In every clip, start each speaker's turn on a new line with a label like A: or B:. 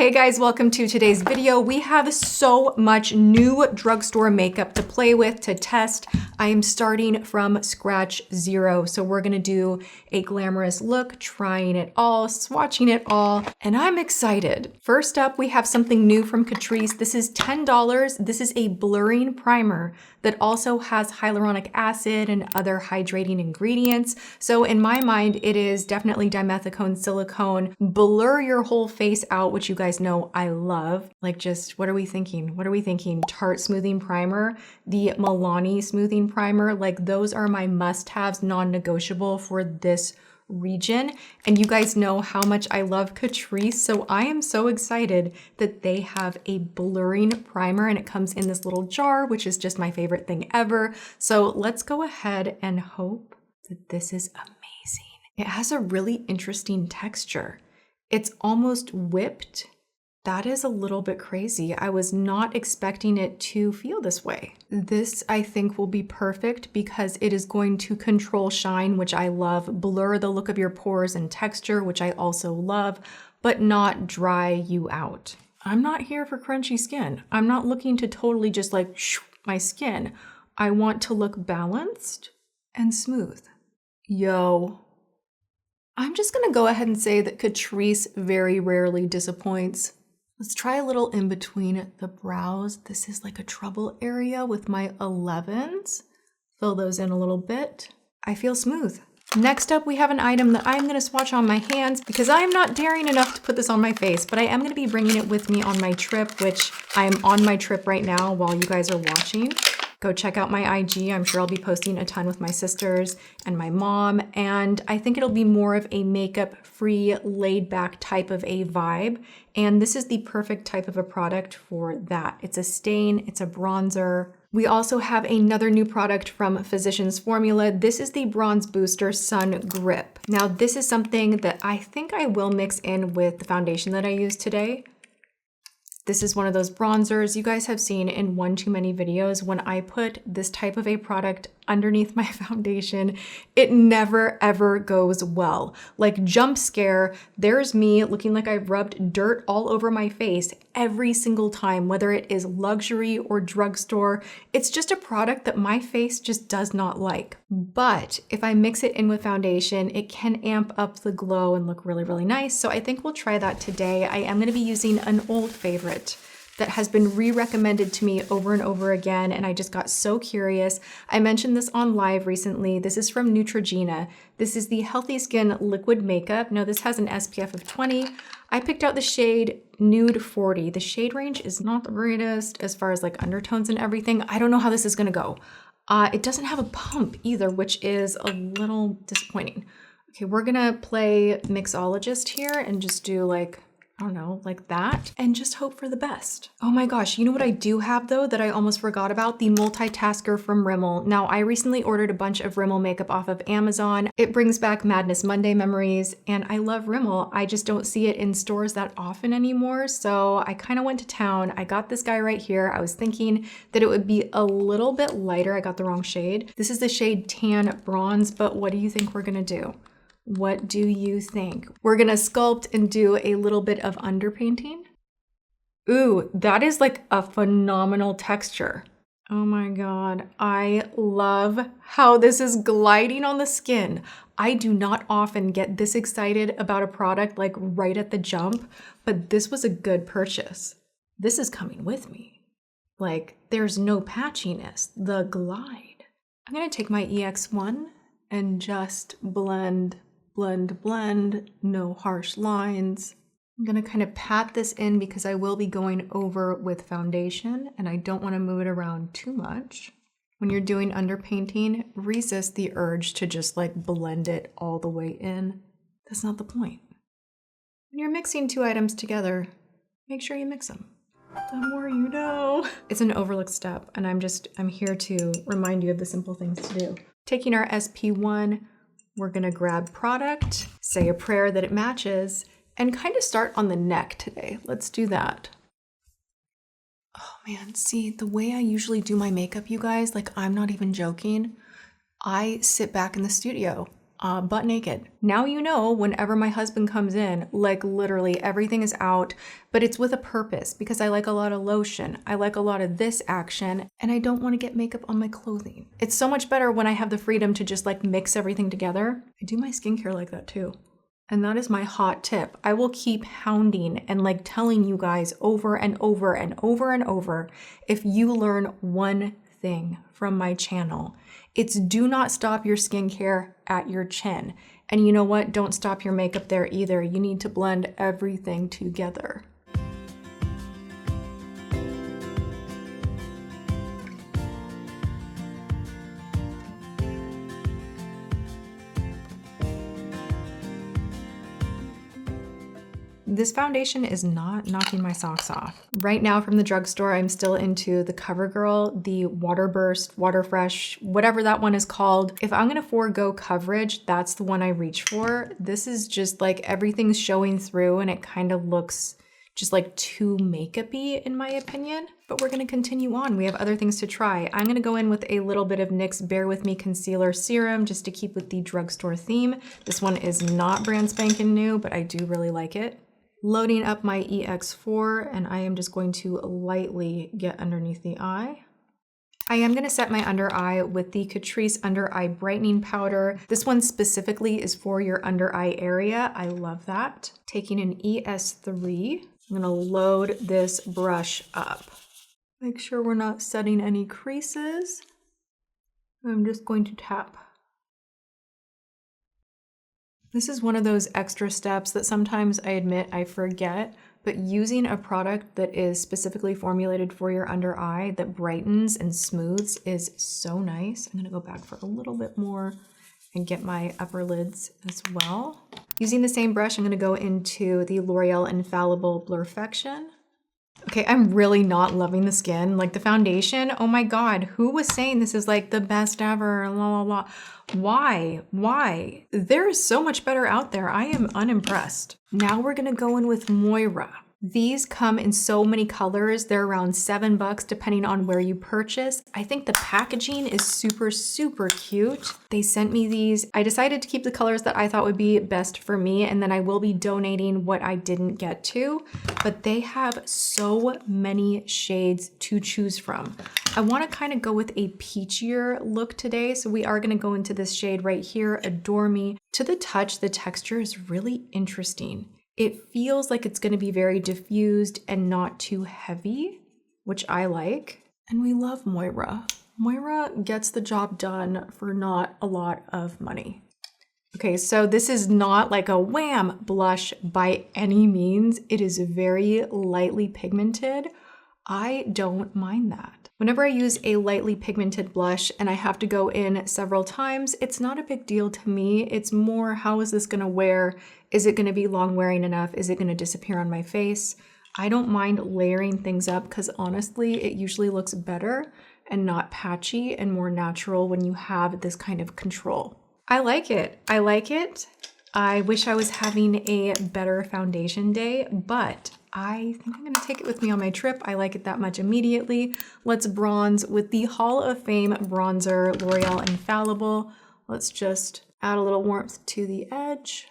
A: Hey guys, welcome to today's video. We have so much new drugstore makeup to play with, to test. I am starting from scratch zero. So we're gonna do a glamorous look, trying it all, swatching it all, and I'm excited. First up, we have something new from Catrice. This is $10. This is a blurring primer that also has hyaluronic acid and other hydrating ingredients. So in my mind, it is definitely dimethicone silicone. Blur your whole face out, which you guys know I love. Like just, what are we thinking? What are we thinking? Tarte smoothing primer, the Milani smoothing primer, like those are my must-haves, non-negotiable for this region. And you guys know how much I love Catrice, so I am so excited that they have a blurring primer and it comes in this little jar, which is just my favorite thing ever. So let's go ahead and hope that this is amazing. It has a really interesting texture. It's almost whipped. That is a little bit crazy. I was not expecting it to feel this way. This, I think, will be perfect because it is going to control shine, which I love, blur the look of your pores and texture, which I also love, but not dry you out. I'm not here for crunchy skin. I'm not looking to totally just like my skin. I want to look balanced and smooth. Yo. I'm just gonna go ahead and say that Catrice very rarely disappoints. Let's try a little in between the brows. This is like a trouble area with my 11s. Fill those in a little bit. I feel smooth. Next up, we have an item that I'm gonna swatch on my hands because I am not daring enough to put this on my face, but I am gonna be bringing it with me on my trip, which I am on my trip right now while you guys are watching. Go check out my IG. I'm sure I'll be posting a ton with my sisters and my mom. And I think it'll be more of a makeup-free, laid-back type of a vibe. And this is the perfect type of a product for that. It's a stain, it's a bronzer. We also have another new product from Physicians Formula. This is the Bronze Booster Sun Grip. Now, this is something that I think I will mix in with the foundation that I use today. This is one of those bronzers you guys have seen in one too many videos. When I put this type of a product underneath my foundation, it never ever goes well. Like jump scare, there's me looking like I've rubbed dirt all over my face every single time, whether it is luxury or drugstore. It's just a product that my face just does not like. But if I mix it in with foundation, it can amp up the glow and look really, really nice. So I think we'll try that today. I am gonna be using an old favorite that has been re-recommended to me over and over again, and I just got so curious. I mentioned this on live recently. This is from Neutrogena. This is the Healthy Skin Liquid Makeup. Now this has an SPF of 20. I picked out the shade Nude 40. The shade range is not the greatest as far as like undertones and everything. I don't know how this is gonna go. It doesn't have a pump either, which is a little disappointing. Okay, we're gonna play mixologist here and just do like, I don't know, like that, and just hope for the best. Oh my gosh, you know what I do have though that I almost forgot about? The multitasker from Rimmel. Now, I recently ordered a bunch of Rimmel makeup off of Amazon. It brings back Madness Monday memories, and I love Rimmel. I just don't see it in stores that often anymore, so I kind of went to town. I got this guy right here. I was thinking that it would be a little bit lighter. I got the wrong shade. This is the shade Tan Bronze, but what do you think we're gonna do? What do you think? We're gonna sculpt and do a little bit of underpainting. Ooh, that is like a phenomenal texture. Oh my God, I love how this is gliding on the skin. I do not often get this excited about a product like right at the jump, but this was a good purchase. This is coming with me. Like there's no patchiness, the glide. I'm gonna take my EX1 and just blend, no harsh lines. I'm gonna kind of pat this in because I will be going over with foundation and I don't wanna move it around too much. When you're doing underpainting, resist the urge to just like blend it all the way in. That's not the point. When you're mixing two items together, make sure you mix them. The more you know. It's an overlooked step and I'm here to remind you of the simple things to do. Taking our SP1, we're gonna grab product, say a prayer that it matches, and kind of start on the neck today. Let's do that. Oh man, see, the way I usually do my makeup, you guys, like I'm not even joking. I sit back in the studio butt naked. Now you know whenever my husband comes in, like literally everything is out, but it's with a purpose because I like a lot of lotion. I like a lot of this action and I don't want to get makeup on my clothing. It's so much better when I have the freedom to just like mix everything together. I do my skincare like that too. And that is my hot tip. I will keep hounding and like telling you guys over and over and over and over. If you learn one thing from my channel, it's do not stop your skincare at your chin. And you know what? Don't stop your makeup there either. You need to blend everything together. This foundation is not knocking my socks off. Right now from the drugstore, I'm still into the CoverGirl, the Water Burst, Water Fresh, whatever that one is called. If I'm gonna forego coverage, that's the one I reach for. This is just like everything's showing through and it kind of looks just like too makeup-y in my opinion, but we're gonna continue on. We have other things to try. I'm gonna go in with a little bit of NYX Bear With Me Concealer Serum just to keep with the drugstore theme. This one is not brand spanking new, but I do really like it. Loading up my EX4 and I am just going to lightly get underneath the eye. I am gonna set my under eye with the Catrice Under Eye Brightening Powder. This one specifically is for your under eye area. I love that. Taking an ES3, I'm gonna load this brush up. Make sure we're not setting any creases. I'm just going to tap. This is one of those extra steps that sometimes I admit I forget, but using a product that is specifically formulated for your under eye that brightens and smooths is so nice. I'm gonna go back for a little bit more and get my upper lids as well. Using the same brush, I'm gonna go into the L'Oreal Infallible Blur-Fection. Okay, I'm really not loving the skin. Like the foundation, oh my God, who was saying this is like the best ever, blah, blah, blah. Why? Why? There is so much better out there. I am unimpressed. Now we're gonna go in with Moira. These come in so many colors. They're around $7 depending on where you purchase. I think the packaging is super, super cute. They sent me these. I decided to keep the colors that I thought would be best for me, and then I will be donating what I didn't get to, but they have so many shades to choose from. I wanna kind of go with a peachier look today, so we are gonna go into this shade right here, Adore Me. To the touch, the texture is really interesting. It feels like it's gonna be very diffused and not too heavy, which I like. And we love Moira. Moira gets the job done for not a lot of money. Okay, so this is not like a wham blush by any means. It is very lightly pigmented. I don't mind that. Whenever I use a lightly pigmented blush and I have to go in several times, it's not a big deal to me. It's more, how is this gonna wear? Is it gonna be long wearing enough? Is it gonna disappear on my face? I don't mind layering things up because honestly, it usually looks better and not patchy and more natural when you have this kind of control. I like it. I like it. I wish I was having a better foundation day, but I think I'm gonna take it with me on my trip. I like it that much immediately. Let's bronze with the Hall of Fame bronzer, L'Oreal Infallible. Let's just add a little warmth to the edge.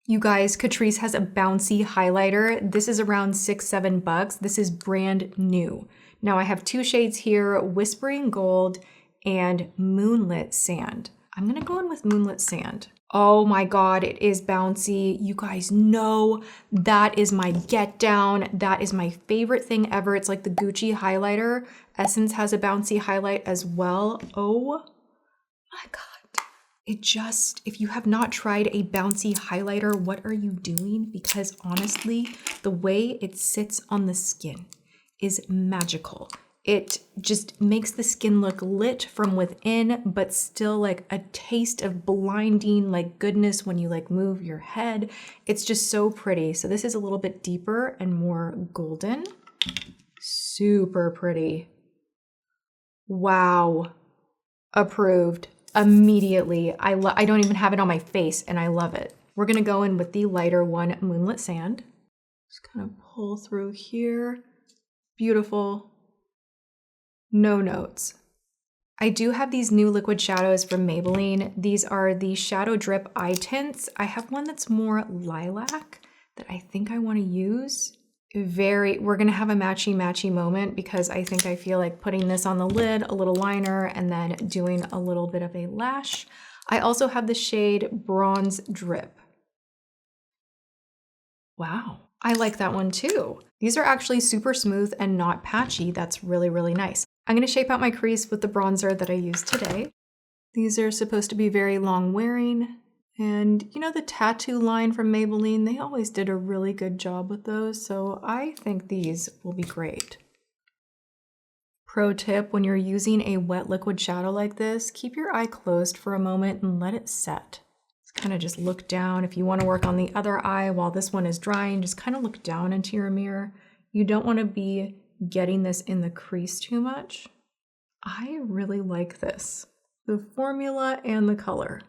A: You guys, Catrice has a Bouncy highlighter. This is around $6, $7. This is brand new. Now I have two shades here, Whispering Gold and Moonlit Sand. I'm gonna go in with Moonlit Sand. Oh my God, it is bouncy. You guys know that is my get down. That is my favorite thing ever. It's like the Gucci highlighter. Essence has a bouncy highlight as well. Oh my God. It just, if you have not tried a bouncy highlighter, what are you doing? Because honestly, the way it sits on the skin is magical. It just makes the skin look lit from within, but still like a taste of blinding like goodness when you like move your head. It's just so pretty. So this is a little bit deeper and more golden. Super pretty. Wow. Approved immediately. I don't even have it on my face and I love it. We're gonna go in with the lighter one, Moonlit Sand. Just kind of pull through here. Beautiful. No notes. I do have these new liquid shadows from Maybelline. These are the Shadow Drip Eye Tints. I have one that's more lilac that I think I want to use. We're gonna have a matchy moment because I think I feel like putting this on the lid, a little liner, and then doing a little bit of a lash. I also have the shade Bronze Drip. Wow, I like that one too. These are actually super smooth and not patchy. That's really, really nice. I'm gonna shape out my crease with the bronzer that I used today. These are supposed to be very long wearing. And you know the tattoo line from Maybelline, they always did a really good job with those, so I think these will be great. Pro tip, when you're using a wet liquid shadow like this, keep your eye closed for a moment and let it set. Kind of just look down. If you want to work on the other eye while this one is drying, just kind of look down into your mirror. You don't want to be getting this in the crease too much. I really like this. The formula and the color.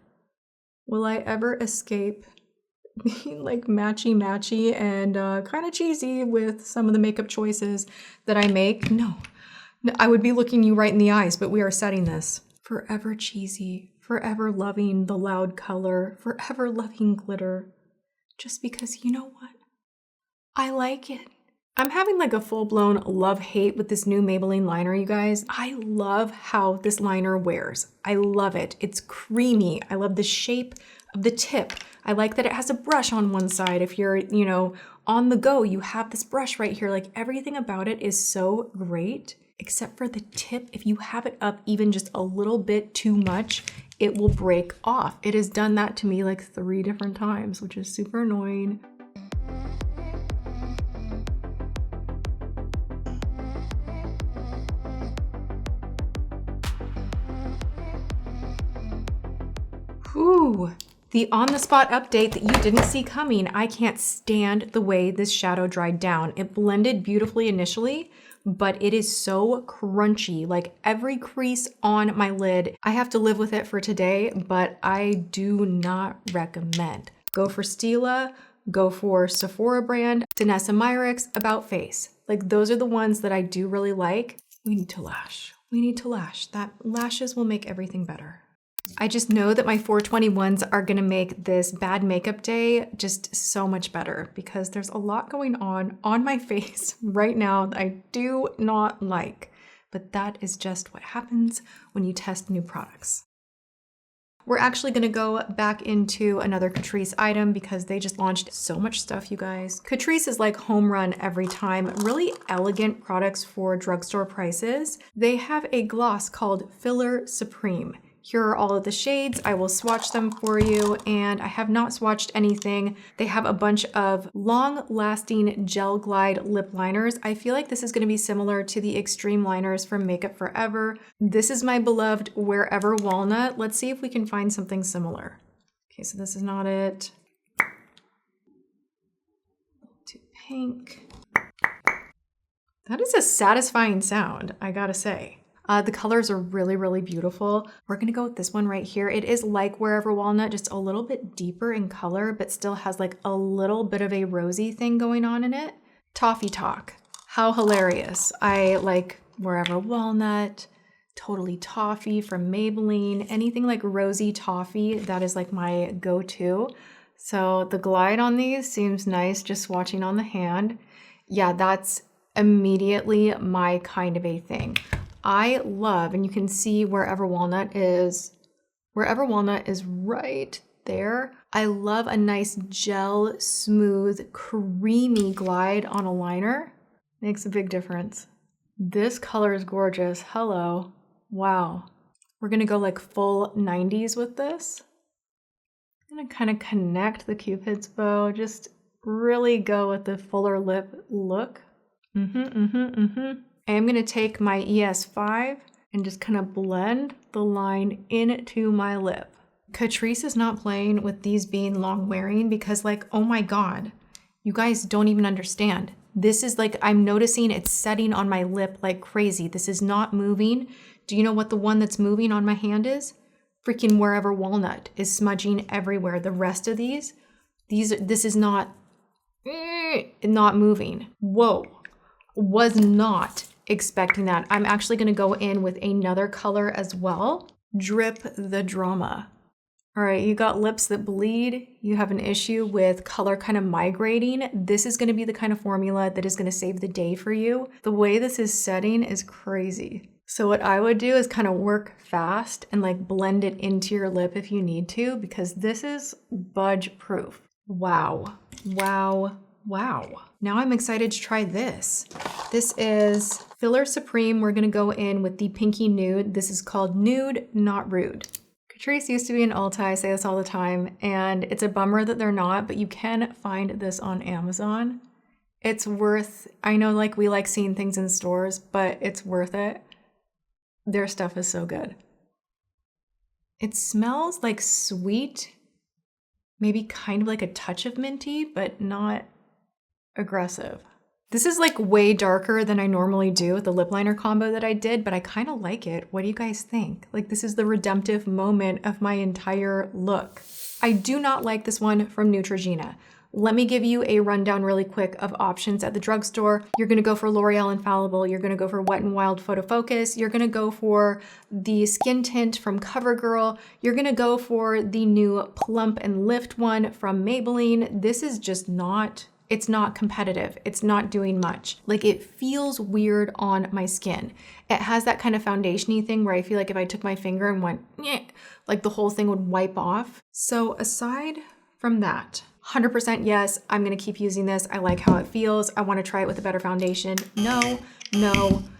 A: Will I ever escape being like matchy and kind of cheesy with some of the makeup choices that I make? No, I would be looking you right in the eyes, but we are setting this. Forever cheesy, forever loving the loud color, forever loving glitter. Just because, you know what? I like it. I'm having like a full-blown love-hate with this new Maybelline liner, you guys. I love how this liner wears. I love it. It's creamy. I love the shape of the tip. I like that it has a brush on one side. If you're, you know, on the go, you have this brush right here. Like everything about it is so great, except for the tip. If you have it up even just a little bit too much, it will break off. It has done that to me like 3 different times, which is super annoying. Whew. The on-the-spot update that you didn't see coming. I can't stand the way this shadow dried down. It blended beautifully initially, but it is so crunchy. Like every crease on my lid, I have to live with it for today, but I do not recommend. Go for Stila, go for Sephora brand, Danessa Myricks, About Face. Like those are the ones that I do really like. We need to lash. We need to lash. That lashes will make everything better. I just know that my 421s are gonna make this bad makeup day just so much better because there's a lot going on my face right now that I do not like, but that is just what happens when you test new products. We're actually gonna go back into another Catrice item because they just launched so much stuff, you guys. Catrice is like home run every time. Really elegant products for drugstore prices. They have a gloss called Filler Supreme. Here are all of the shades. I will swatch them for you, and I have not swatched anything. They have a bunch of long-lasting gel glide lip liners. I feel like this is going to be similar to the extreme liners from Makeup Forever. This is my beloved Wherever Walnut. Let's see if we can find something similar. Okay, so this is not it. Too pink. That is a satisfying sound, I gotta say. The colors are really, really beautiful. We're gonna go with this one right here. It is like Wherever Walnut, just a little bit deeper in color, but still has like a little bit of a rosy thing going on in it. Toffee Talk, how hilarious. I like Wherever Walnut, Totally Toffee from Maybelline, anything like rosy toffee, that is like my go-to. So the glide on these seems nice just swatching on the hand. Yeah, that's immediately my kind of a thing. I love, and you can see Wherever Walnut is right there. I love a nice gel, smooth, creamy glide on a liner. Makes a big difference. This color is gorgeous. Hello. Wow. We're gonna go like full 90s with this. I'm gonna kind of connect the Cupid's bow, just really go with the fuller lip look. I am gonna take my ES5 and just kind of blend the line into my lip. Catrice is not playing with these being long wearing because like, oh my God, you guys don't even understand. This is like, I'm noticing it's setting on my lip like crazy. This is not moving. Do you know what the one that's moving on my hand is? Freaking Wherever Walnut is smudging everywhere. The rest of this is not moving. Whoa, was not expecting that. I'm actually gonna go in with another color as well. Drip the drama. All right, you got lips that bleed, you have an issue with color kind of migrating. This is gonna be the kind of formula that is gonna save the day for you. The way this is setting is crazy. So what I would do is kind of work fast and like blend it into your lip if you need to, because this is budge proof. Wow, wow, wow. Now I'm excited to try this. This is Filler Supreme. We're gonna go in with the Pinky Nude. This is called Nude, Not Rude. Catrice used to be an Ulta, I say this all the time, and it's a bummer that they're not, but you can find this on Amazon. It's worth, I know like we like seeing things in stores, but it's worth it. Their stuff is so good. It smells like sweet, maybe kind of like a touch of minty, but not aggressive. This is like way darker than I normally do with the lip liner combo that I did, but I kind of like it. What do you guys think? Like, this is the redemptive moment of my entire look. I do not like this one from Neutrogena. Let me give you a rundown really quick of options at the drugstore. You're gonna go for L'Oreal Infallible, you're gonna go for Wet n Wild Photo Focus, you're gonna go for the Skin Tint from CoverGirl, you're gonna go for the new Plump and Lift one from Maybelline. This is just not, it's not competitive. It's not doing much. Like, it feels weird on my skin. It has that kind of foundation-y thing where I feel like if I took my finger and went, nyeh, like the whole thing would wipe off. So aside from that, 100% yes, I'm gonna keep using this. I like how it feels. I wanna try it with a better foundation. No,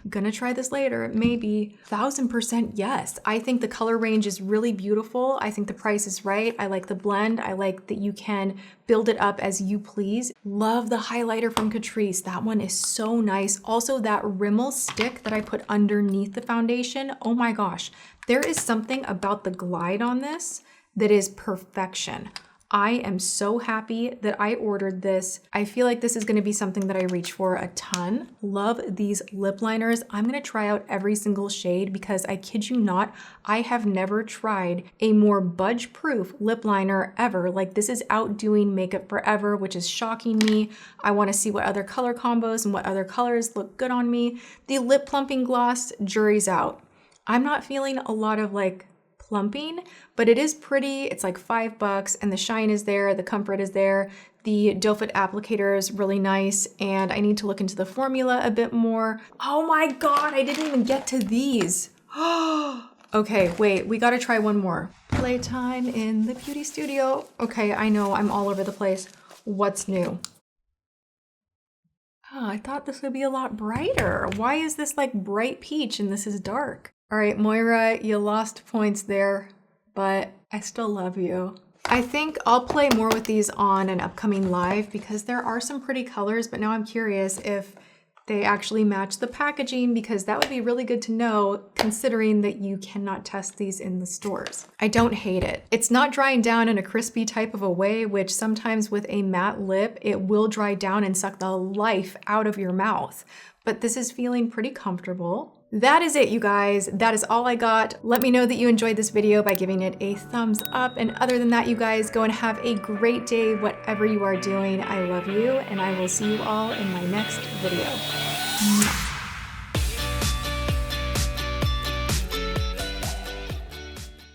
A: gonna try this later, maybe. 1000% yes. I think the color range is really beautiful. I think the price is right. I like the blend. I like that you can build it up as you please. Love the highlighter from Catrice. That one is so nice. Also, that Rimmel stick that I put underneath the foundation, oh my gosh. There is something about the glide on this that is perfection. I am so happy that I ordered this. I feel like this is gonna be something that I reach for a ton. Love these lip liners. I'm gonna try out every single shade because I kid you not, I have never tried a more budge-proof lip liner ever. Like, this is outdoing Makeup Forever, which is shocking me. I wanna see what other color combos and what other colors look good on me. The lip plumping gloss, jury's out. I'm not feeling a lot of like plumping, but it is pretty. It's like $5 and the shine is there, the comfort is there. The doe foot applicator is really nice, and I need to look into the formula a bit more. Oh my God, I didn't even get to these. Okay, wait, we gotta try one more. Playtime in the beauty studio. Okay, I know I'm all over the place. What's new? Oh, I thought this would be a lot brighter. Why is this like bright peach and this is dark? All right, Moira, you lost points there, but I still love you. I think I'll play more with these on an upcoming live because there are some pretty colors, but now I'm curious if they actually match the packaging, because that would be really good to know considering that you cannot test these in the stores. I don't hate it. It's not drying down in a crispy type of a way, which sometimes with a matte lip, it will dry down and suck the life out of your mouth. But this is feeling pretty comfortable. That is it, you guys. That is all I got. Let me know that you enjoyed this video by giving it a thumbs up. And other than that, you guys, go and have a great day, whatever you are doing. I love you, and I will see you all in my next video.